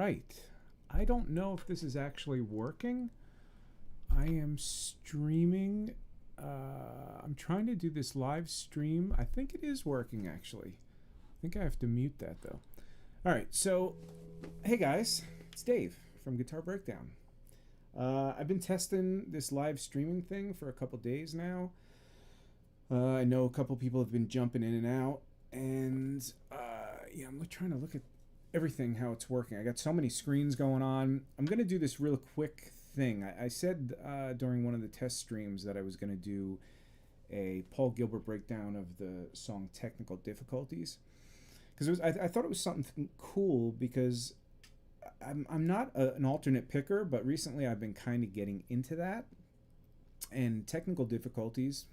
right. I don't know if this is actually working. I am streaming. I'm trying to do this live stream. I think it is working, actually. I think I have to mute that, though. All right, so, hey guys, it's Dave from Guitar Breakdown. I've been testing this live streaming thing for a couple days now. I know a couple people have been jumping in and out, and yeah, I'm trying to look at everything, how it's working. I got so many screens going on. I'm going to do this real quick thing. I said during one of the test streams that I was going to do a Paul Gilbert breakdown of the song Technical Difficulties, because I thought it was something cool, because I'm not an alternate picker, but recently I've been kind of getting into that, and Technical Difficulties,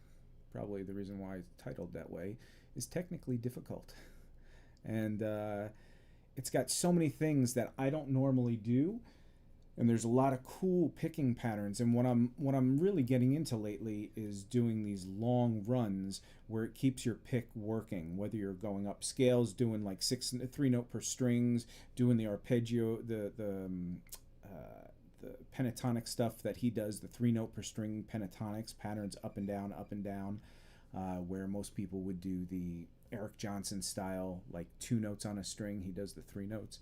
probably the reason why it's titled that way, is technically difficult. And it's got so many things that I don't normally do, and there's a lot of cool picking patterns. And what I'm really getting into lately is doing these long runs where it keeps your pick working, whether you're going up scales, doing like 3 note per strings, doing the arpeggio, the pentatonic stuff that he does, the 3 note per string pentatonics patterns, up and down, where most people would do the Eric Johnson style, like 2 notes on a string. He does the 3 notes.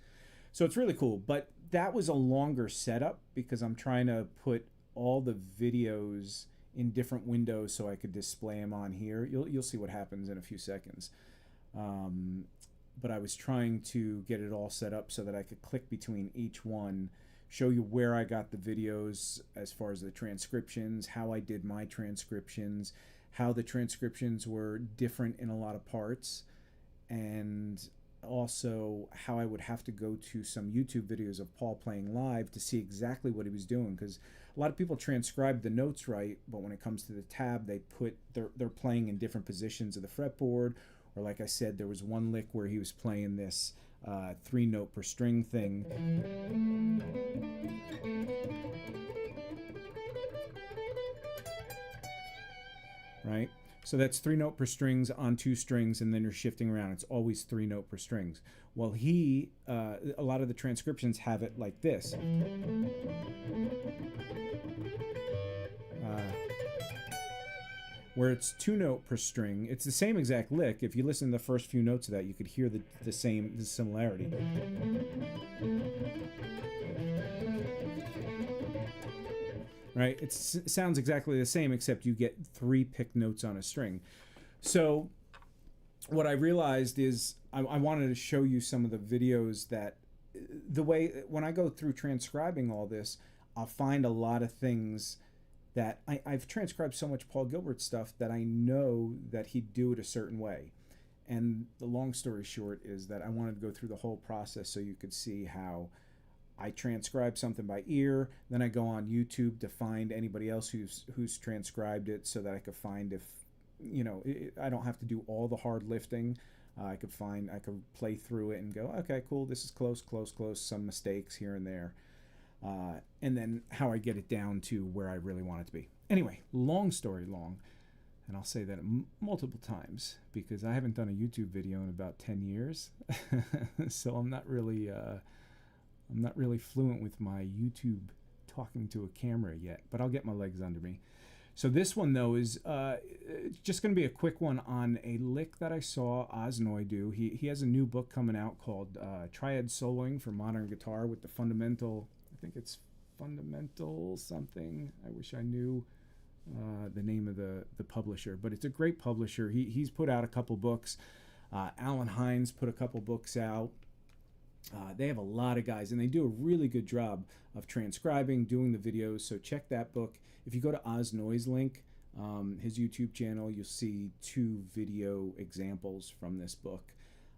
So it's really cool. But that was a longer setup because I'm trying to put all the videos in different windows so I could display them on here. You'll see what happens in a few seconds. But I was trying to get it all set up so that I could click between each one, show you where I got the videos as far as the transcriptions, how I did my transcriptions, how the transcriptions were different in a lot of parts, and also how I would have to go to some YouTube videos of Paul playing live to see exactly what he was doing, because a lot of people transcribe the notes right, but when it comes to the tab, they're playing in different positions of the fretboard. Or like I said, there was one lick where he was playing this 3 note per string thing. Right? So that's 3 note per strings on 2 strings, and then you're shifting around. It's always 3 note per strings. Well, a lot of the transcriptions have it like this. Where it's 2 note per string. It's the same exact lick. If you listen to the first few notes of that, you could hear the similarity. Right? It sounds exactly the same, except you get 3 picked notes on a string. So what I realized is I wanted to show you some of the videos that when I go through transcribing all this, I'll find a lot of things that I've transcribed so much Paul Gilbert stuff that I know that he'd do it a certain way. And the long story short is that I wanted to go through the whole process so you could see how I transcribe something by ear, then I go on YouTube to find anybody else who's transcribed it so that I could find if, I don't have to do all the hard lifting. I could play through it and go, okay, cool, this is close, some mistakes here and there. And then how I get it down to where I really want it to be. Anyway, long story long, and I'll say that multiple times because I haven't done a YouTube video in about 10 years, so I'm not really fluent with my YouTube talking to a camera yet, but I'll get my legs under me. So this one, though, is just going to be a quick one on a lick that I saw Oz Noy do. He has a new book coming out called Triad Soloing for Modern Guitar with the fundamental, I think it's fundamental something. I wish I knew the name of the publisher, but it's a great publisher. He's put out a couple books. Alan Hines put a couple books out. They have a lot of guys, and they do a really good job of transcribing, doing the videos, so check that book. If you go to Oz Noy's link, his YouTube channel, you'll see 2 video examples from this book.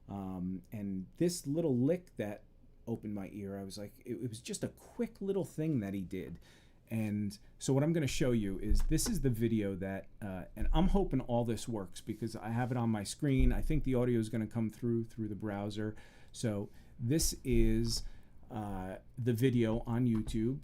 And this little lick that opened my ear, I was like, it was just a quick little thing that he did. And so what I'm going to show you is this is the video that, and I'm hoping all this works because I have it on my screen. I think the audio is going to come through the browser. So this is the video on YouTube.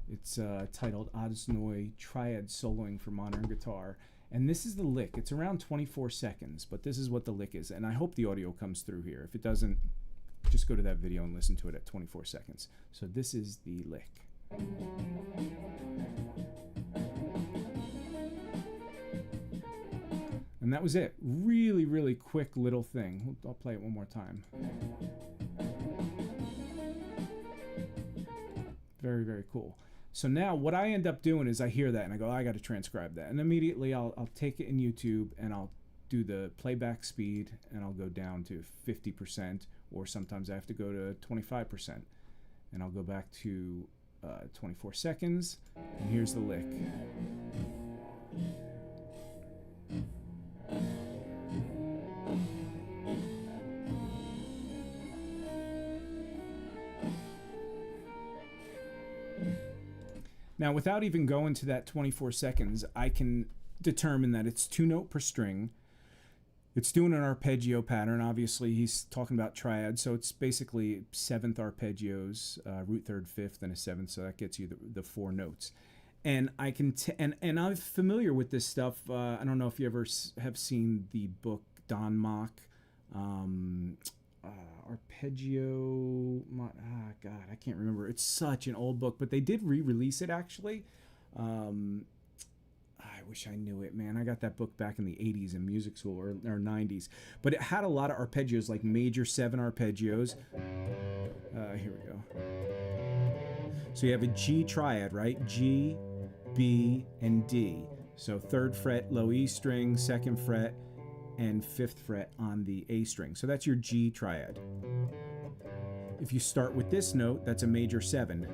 It's titled Oz Noy Triad Soloing for Modern Guitar. And this is the lick. It's around 24 seconds, but this is what the lick is. And I hope the audio comes through here. If it doesn't, just go to that video and listen to it at 24 seconds. So this is the lick. And that was it. Really, really quick little thing. I'll play it one more time. Very, very cool. So now what I end up doing is I hear that and I go, I got to transcribe that. And immediately I'll take it in YouTube and I'll do the playback speed and I'll go down to 50%, or sometimes I have to go to 25%. And I'll go back to 24 seconds. And here's the lick. Now, without even going to that 24 seconds, I can determine that it's 2-note per string. It's doing an arpeggio pattern. Obviously, he's talking about triad, so it's basically 7th arpeggios, root, 3rd, 5th, and a 7th, so that gets you the 4 notes. And I can and I'm familiar with this stuff. I don't know if you ever have seen the book Don Mock, arpeggio. God, I can't remember. It's such an old book, but they did re-release it actually. I wish I knew it, man. I got that book back in the 80s in music school, or 90s. But it had a lot of arpeggios, like major 7 arpeggios. Here we go. So you have a G triad, right? G, B, and D. So 3rd fret, low E string, 2nd fret, and 5th fret on the A string. So that's your G triad. If you start with this note, that's a major 7.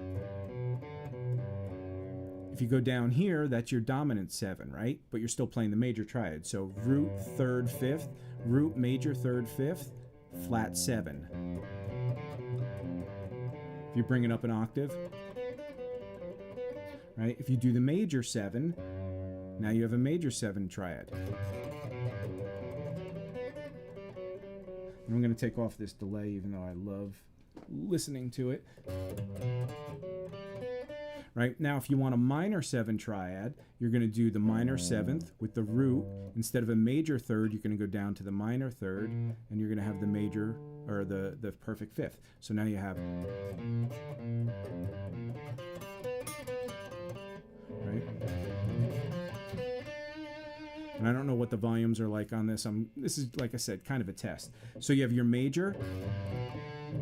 If you go down here, that's your dominant 7, right? But you're still playing the major triad. So root, 3rd, 5th, root, major, 3rd, 5th, flat 7. If you bring it up an octave, right? If you do the major 7, now you have a major 7 triad. And I'm going to take off this delay, even though I love listening to it. Right? Now, if you want a minor 7 triad, you're going to do the minor 7th with the root. Instead of a major 3rd, you're going to go down to the minor 3rd, and you're going to have the major, or the perfect 5th. So now you have... Right? And I don't know what the volumes are like on this. This is, like I said, kind of a test. So you have your major,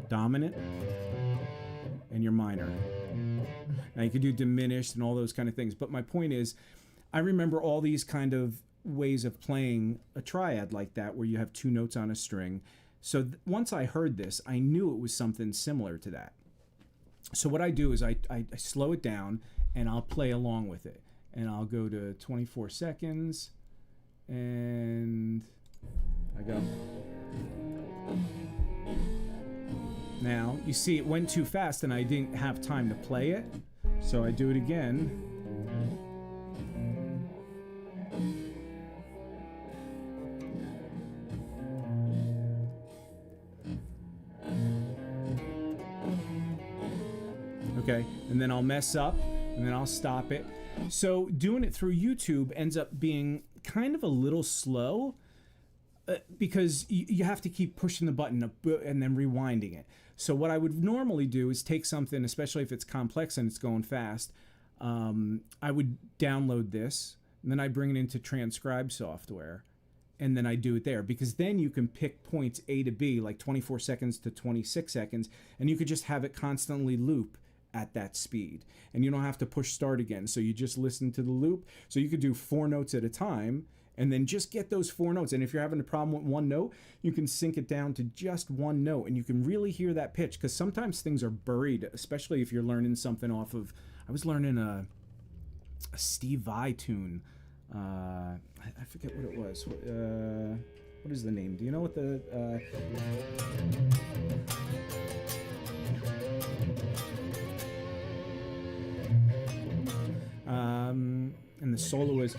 dominant, and your minor. Now you could do diminished and all those kind of things. But my point is, I remember all these kind of ways of playing a triad like that, where you have 2 notes on a string. So once I heard this, I knew it was something similar to that. So what I do is I slow it down and I'll play along with it. And I'll go to 24 seconds and I go. Now, you see it went too fast and I didn't have time to play it. So I do it again. Okay, and then I'll mess up and then I'll stop it. So doing it through YouTube ends up being kind of a little slow because you have to keep pushing the button and then rewinding it. So what I would normally do is take something, especially if it's complex and it's going fast, I would download this, and then I bring it into Transcribed software, and then I do it there. Because then you can pick points A to B, like 24 seconds to 26 seconds, and you could just have it constantly loop at that speed. And you don't have to push start again. So you just listen to the loop. So you could do 4 notes at a time, and then just get those 4 notes. And if you're having a problem with 1 note, you can sync it down to just 1 note, and you can really hear that pitch, because sometimes things are buried, especially if you're learning something off of... I was learning a Steve Vai tune. I forget what it was. What is the name? Do you know what the... and the solo is...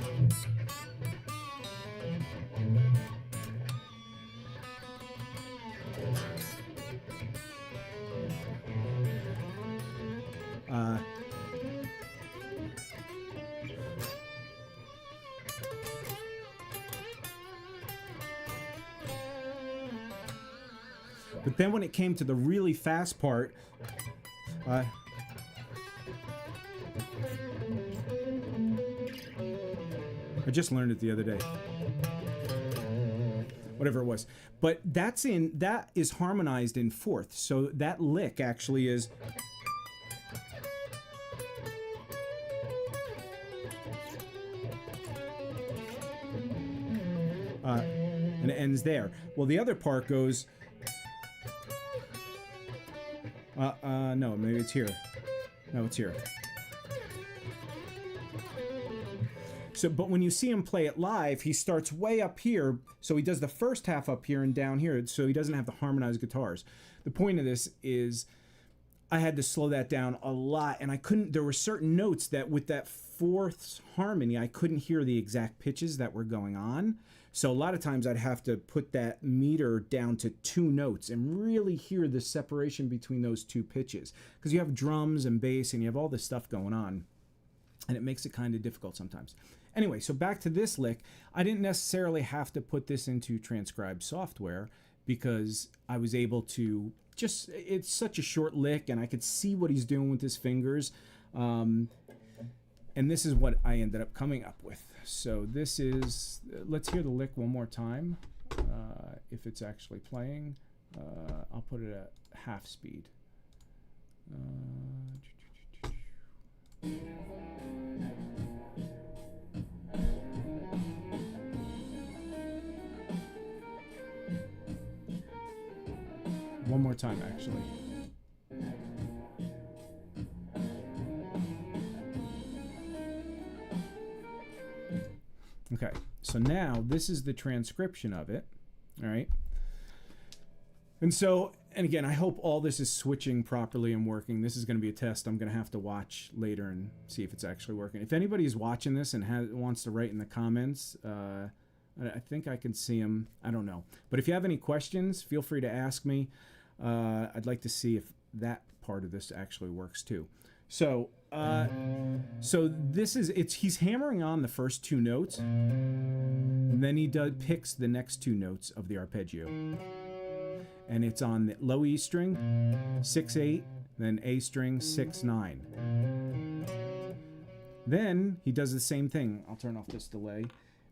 But then when it came to the really fast part, I just learned it the other day. Whatever it was. But that is harmonized in fourth. So that lick actually is. And it ends there. Well, the other part goes. No, maybe it's here. No, it's here. So, but when you see him play it live, he starts way up here. So he does the first half up here and down here. So he doesn't have the harmonized guitars. The point of this is I had to slow that down a lot. And I couldn't, there were certain notes that with that fourth harmony, I couldn't hear the exact pitches that were going on. So a lot of times I'd have to put that meter down to 2 notes and really hear the separation between those 2 pitches. Because you have drums and bass and you have all this stuff going on. And it makes it kind of difficult sometimes. Anyway, so back to this lick. I didn't necessarily have to put this into Transcribed software because I was able to just, it's such a short lick and I could see what he's doing with his fingers. And this is what I ended up coming up with. So this is, let's hear the lick one more time. If it's actually playing, I'll put it at half speed. One more time, actually. Okay, so now this is the transcription of it, all right? And so, and again, I hope all this is switching properly and working. This is going to be a test I'm going to have to watch later and see if it's actually working. If anybody's watching this and wants to write in the comments, I think I can see them. I don't know. But if you have any questions, feel free to ask me. I'd like to see if that part of this actually works too. So, so this is, he's hammering on the first 2 notes, and then he picks the next 2 notes of the arpeggio. And it's on the low E string, 6/8, then A string, 6/9. Then he does the same thing. I'll turn off this delay.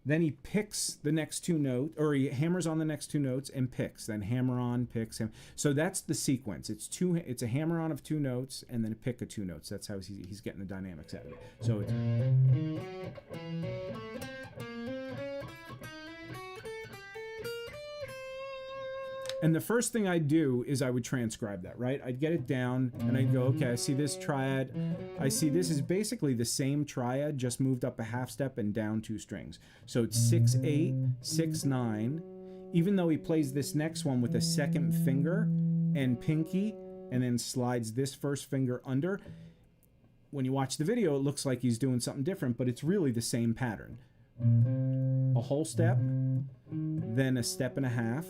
Then he picks the next 2 notes, or he hammers on the next 2 notes and picks. Then hammer on, picks him. So that's the sequence. It's a hammer on of 2 notes and then a pick of 2 notes. That's how he's getting the dynamics out of it. So it's. And the first thing I'd do is I would transcribe that, right? I'd get it down and I'd go, okay, I see this triad. I see this is basically the same triad, just moved up a half step and down 2 strings. So it's 6/8, 6/9. Even though he plays this next one with a second finger and pinky and then slides this first finger under, when you watch the video, it looks like he's doing something different, but it's really the same pattern. A whole step, then a step and a half.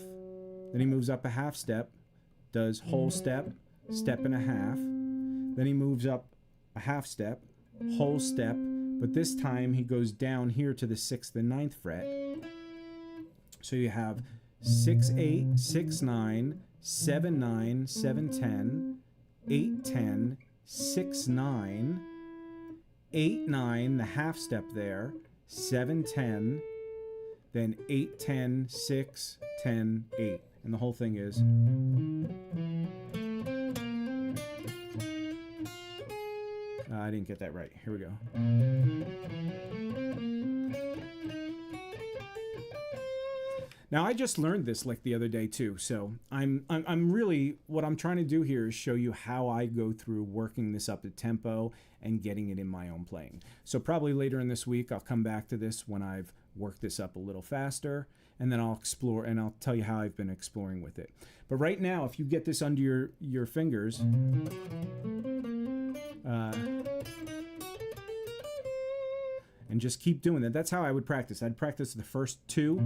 Then he moves up a half step, does whole step, step and a half. Then he moves up a half step, whole step, but this time he goes down here to the 6th and 9th fret. So you have 6/8, 6/9, 7/9, 7/10, 8/10, 6/9, 8/9, the half step there, 7/10, then 8/10, 6, 10, 8. And the whole thing is. I didn't get that right. Here we go. Now I just learned this lick the other day too, so I'm really, what I'm trying to do here is show you how I go through working this up to tempo and getting it in my own playing. So probably later in this week I'll come back to this when I've worked this up a little faster, and then I'll explore and I'll tell you how I've been exploring with it. But right now, if you get this under your fingers, and just keep doing that. That's how I would practice. I'd practice the first 2,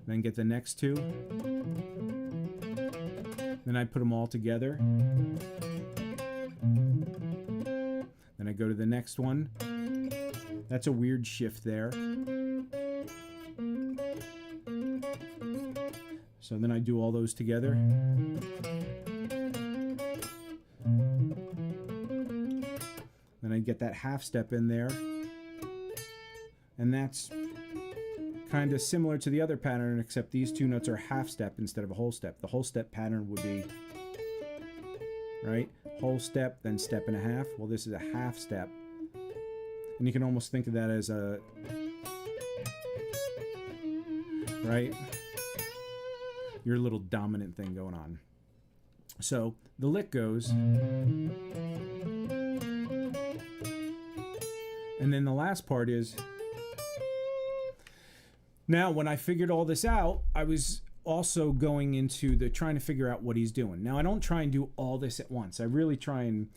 then get the next 2, then I'd put them all together, then I go to the next one. That's a weird shift there. So then I do all those together. Then I get that half step in there. And that's kind of similar to the other pattern, except these two notes are half step instead of a whole step. The whole step pattern would be, right? Whole step, then step and a half. Well, this is a half step. And you can almost think of that as a, right? Your little dominant thing going on. So the lick goes. And then the last part is, now when I figured all this out, I was also going into the trying to figure out what he's doing. Now I don't try and do all this at once. I really try and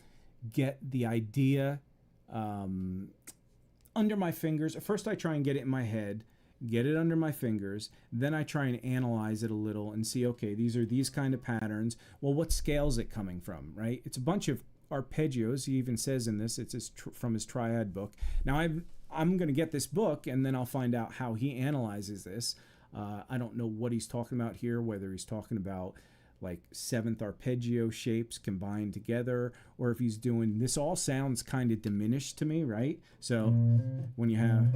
get the idea under my fingers. First I try and get it in my head, get it under my fingers, then I try and analyze it a little and see, okay, these are these kind of patterns. Well, what scale is it coming from, right? It's a bunch of arpeggios. He even says in this, it's from his Triad book. Now I'm going to get this book and then I'll find out how he analyzes this. I don't know what he's talking about here, whether he's talking about like seventh arpeggio shapes combined together, or if he's doing, this all sounds kind of diminished to me, right? So when you have,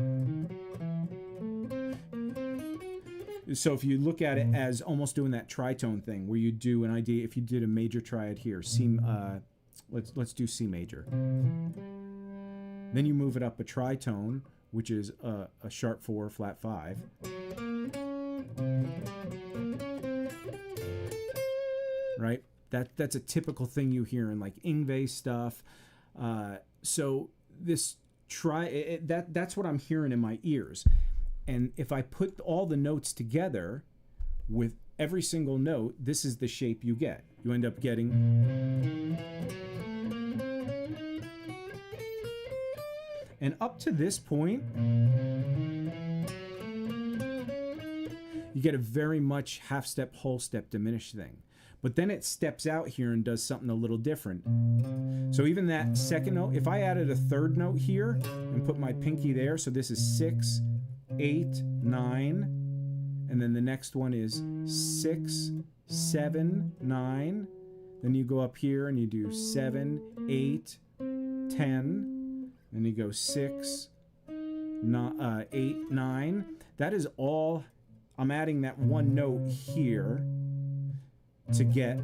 so if you look at it as almost doing that tritone thing where you do an idea, if you did a major triad here, let's do C major. Then you move it up a tritone, which is a sharp 4, flat 5. Right? That's a typical thing you hear in like Ingve stuff. So this that's what I'm hearing in my ears. And if I put all the notes together with every single note, this is the shape you get. You end up getting. And up to this point, you get a very much half step, whole step, diminished thing. But then it steps out here and does something a little different. So even that second note, if I added a third note here and put my pinky there, so this is 6, 8, 9, and then the next one is 6, 7, 9. Then you go up here and you do 7, 8, 10. Then you go 6, 8, 9. That is all. I'm adding that one note here to get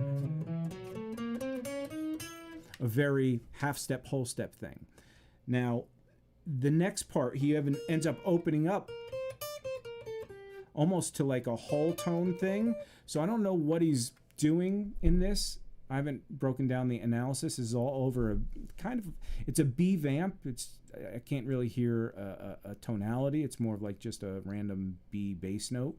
a very half step, whole step thing. Now, the next part, he ends up opening up almost to like a whole tone thing. So I don't know what he's doing in this. I haven't broken down the analysis. This is all over a kind of, it's a B vamp. I can't really hear a tonality. It's more of like just a random B bass note.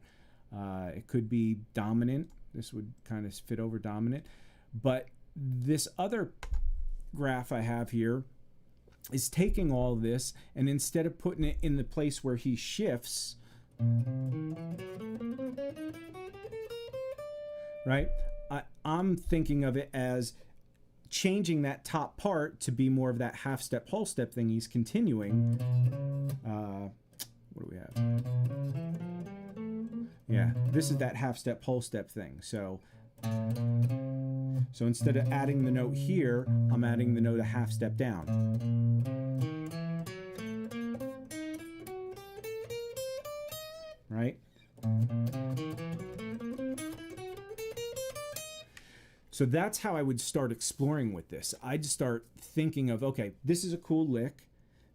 It could be dominant. This would kind of fit over dominant. But this other graph I have here is taking all of this, and instead of putting it in the place where he shifts, right? I'm thinking of it as changing that top part to be more of that half step, whole step thing. He's continuing. What do we have? Yeah, this is that half step, whole step thing. So instead of adding the note here, I'm adding the note a half step down. Right? So that's how I would start exploring with this. I'd start thinking of, okay, this is a cool lick.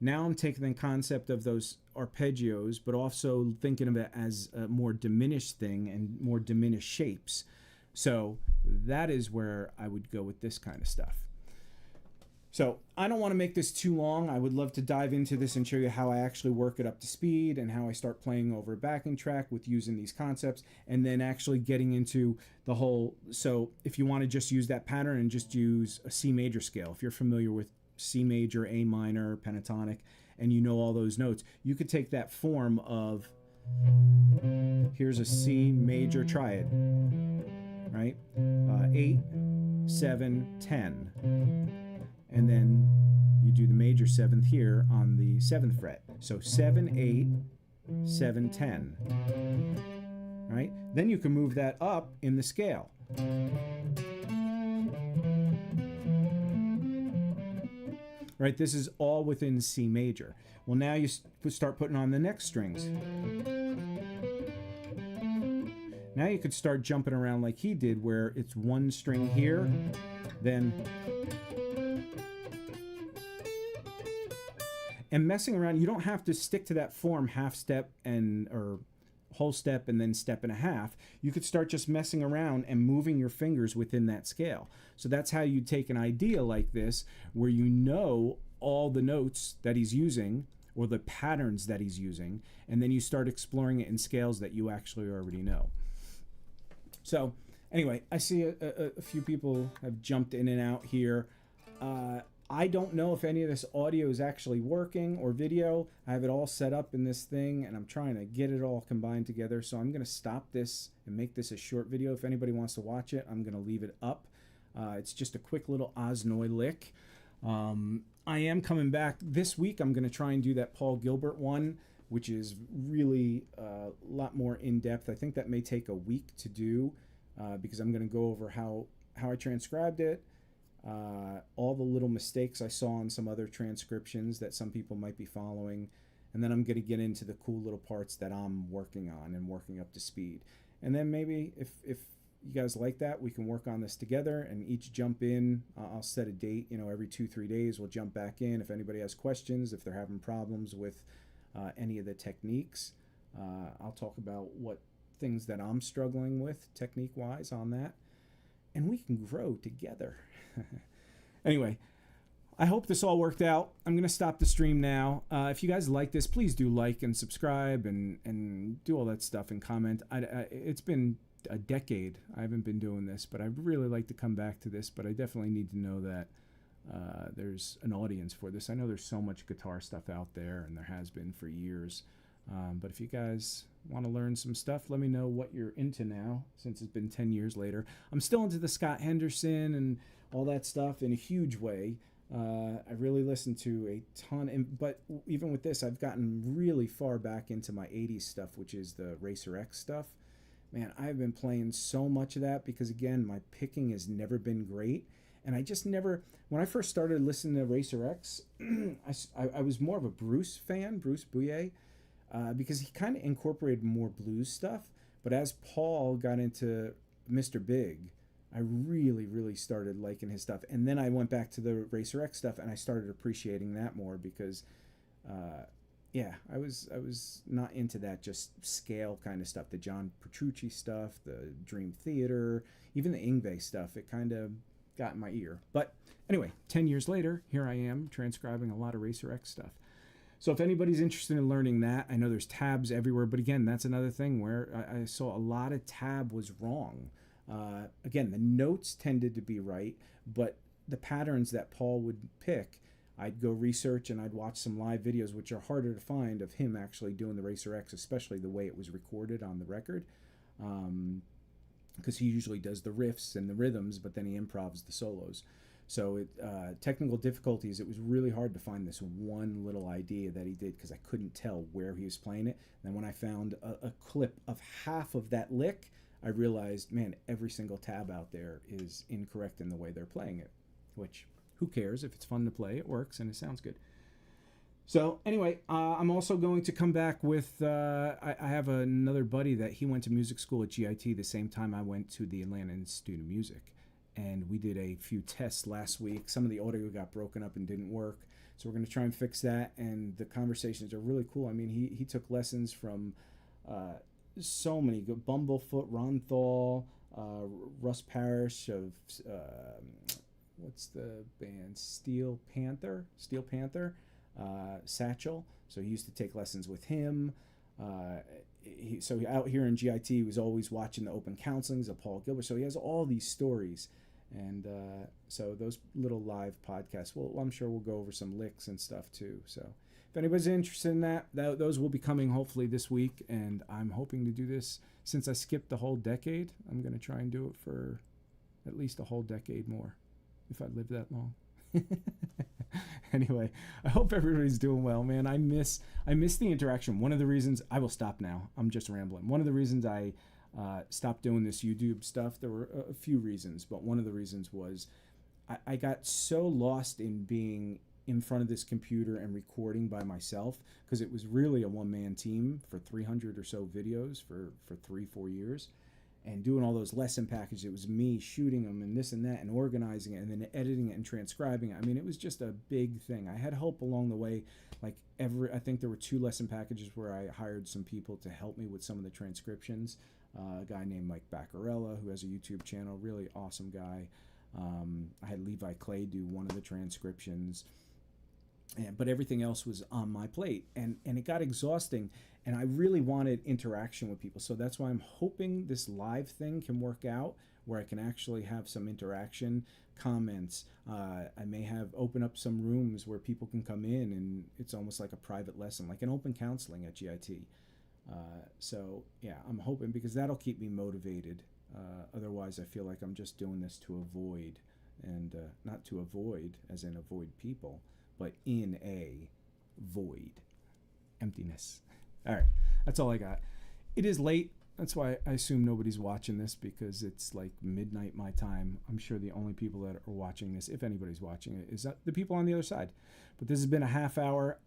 Now I'm taking the concept of those arpeggios, but also thinking of it as a more diminished thing and more diminished shapes. So that is where I would go with this kind of stuff. So I don't want to make this too long. I would love to dive into this and show you how I actually work it up to speed and how I start playing over a backing track with using these concepts, and then actually getting into the whole. So if you want to just use that pattern and just use a C major scale, if you're familiar with C major, A minor, pentatonic, and you know all those notes, you could take that form of, here's a C major triad, right? 8, 7, 10. And then you do the major 7th here on the 7th fret. So 7, 8, 7, 10. right? Then you can move that up in the scale. Right, this is all within C major. Well, now you start putting on the next strings. Now you could start jumping around like he did, where it's one string here, then... And messing around, you don't have to stick to that form half step or whole step and then step and a half. You could start just messing around and moving your fingers within that scale. So that's how you take an idea like this, where you know all the notes that he's using or the patterns that he's using, and then you start exploring it in scales that you actually already know. So anyway, I see a few people have jumped in and out here. I don't know if any of this audio is actually working or video. I have it all set up in this thing and I'm trying to get it all combined together. So I'm going to stop this and make this a short video. If anybody wants to watch it, I'm going to leave it up. It's just a quick little Oz Noy lick. I am coming back this week. I'm going to try and do that Paul Gilbert one, which is really a lot more in depth. I think that may take a week to do because I'm going to go over how I transcribed it. All the little mistakes I saw in some other transcriptions that some people might be following, and then I'm going to get into the cool little parts that I'm working on and working up to speed. And then maybe if you guys like that, we can work on this together and each jump in. I'll set a date, every 2-3 days we'll jump back in. If anybody has questions, if they're having problems with any of the techniques, I'll talk about what things that I'm struggling with technique-wise on that, and we can grow together. Anyway, I hope this all worked out. I'm going to stop the stream now. If you guys like this, please do like and subscribe and do all that stuff and comment. It's been a decade I haven't been doing this, but I'd really like to come back to this, but I definitely need to know that there's an audience for this. I know there's so much guitar stuff out there, and there has been for years. But if you guys want to learn some stuff, let me know what you're into now, since it's been 10 years later. I'm still into the Scott Henderson and all that stuff in a huge way. I really listen to a ton, but even with this, I've gotten really far back into my 80s stuff, which is the Racer X stuff. Man, I've been playing so much of that because, again, my picking has never been great. And I just never, when I first started listening to Racer X, I was more of a Bruce fan, Bruce Bouillet, because he kind of incorporated more blues stuff. But as Paul got into Mr. Big, I really, really started liking his stuff. And then I went back to the Racer X stuff, and I started appreciating that more because, yeah, I was not into that just scale kind of stuff. The John Petrucci stuff, the Dream Theater, even the Yngwie stuff. It kind of got in my ear. But anyway, 10 years later, here I am transcribing a lot of Racer X stuff. So if anybody's interested in learning that, I know there's tabs everywhere. But again, that's another thing where I saw a lot of tab was wrong. Again, the notes tended to be right, but the patterns that Paul would pick, I'd go research and I'd watch some live videos, which are harder to find, of him actually doing the Racer X, especially the way it was recorded on the record, because he usually does the riffs and the rhythms, but then he improvs the solos. So technical difficulties, it was really hard to find this one little idea that he did because I couldn't tell where he was playing it. And then when I found a clip of half of that lick, I realized, man, every single tab out there is incorrect in the way they're playing it, which, who cares? If it's fun to play, it works and it sounds good. So anyway, I'm also going to come back with, I have another buddy that he went to music school at GIT the same time I went to the Atlanta Institute of Music. And we did a few tests last week. Some of the audio got broken up and didn't work. So we're going to try and fix that. And the conversations are really cool. I mean, he took lessons from so many good, Bumblefoot, Ron Thal, Russ Parrish of, what's the band? Steel Panther, Satchel. So he used to take lessons with him. So out here in GIT, he was always watching the open counselings of Paul Gilbert. So he has all these stories. And so those little live podcasts, well, I'm sure we'll go over some licks and stuff too. So if anybody's interested in that, those will be coming hopefully this week. And I'm hoping to do this since I skipped the whole decade. I'm going to try and do it for at least a whole decade more if I live that long. Anyway, I hope everybody's doing well, man. I miss the interaction. One of the reasons, I will stop now. I'm just rambling. One of the reasons I stopped doing this YouTube stuff. There were a few reasons, but one of the reasons was I got so lost in being in front of this computer and recording by myself, because it was really a one-man team for 300 or so videos for 3-4 years, and doing all those lesson packages. It was me shooting them and this and that and organizing it and then editing it and transcribing it. I mean, it was just a big thing. I had help along the way. Like I think there were 2 lesson packages where I hired some people to help me with some of the transcriptions. A guy named Mike Baccarella, who has a YouTube channel, really awesome guy. I had Levi Clay do one of the transcriptions. But everything else was on my plate, and it got exhausting, and I really wanted interaction with people. So that's why I'm hoping this live thing can work out, where I can actually have some interaction, comments. I may open up some rooms where people can come in, and it's almost like a private lesson, like an open counseling at GIT. So yeah, I'm hoping, because that'll keep me motivated. Otherwise, I feel like I'm just doing this to avoid, and not to avoid as in avoid people, but in a void, emptiness. All right, that's all I got. It is late. That's why I assume nobody's watching this, because it's like midnight my time. I'm sure the only people that are watching this, if anybody's watching it, is the people on the other side. But this has been a half hour.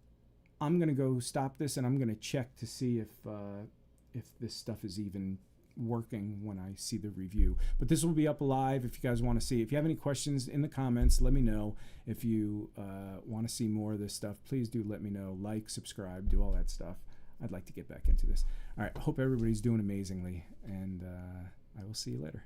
I'm going to go stop this, and I'm going to check to see if this stuff is even working when I see the review. But this will be up live if you guys want to see. If you have any questions in the comments, let me know. If you want to see more of this stuff, please do let me know. Like, subscribe, do all that stuff. I'd like to get back into this. All right, I hope everybody's doing amazingly, and I will see you later.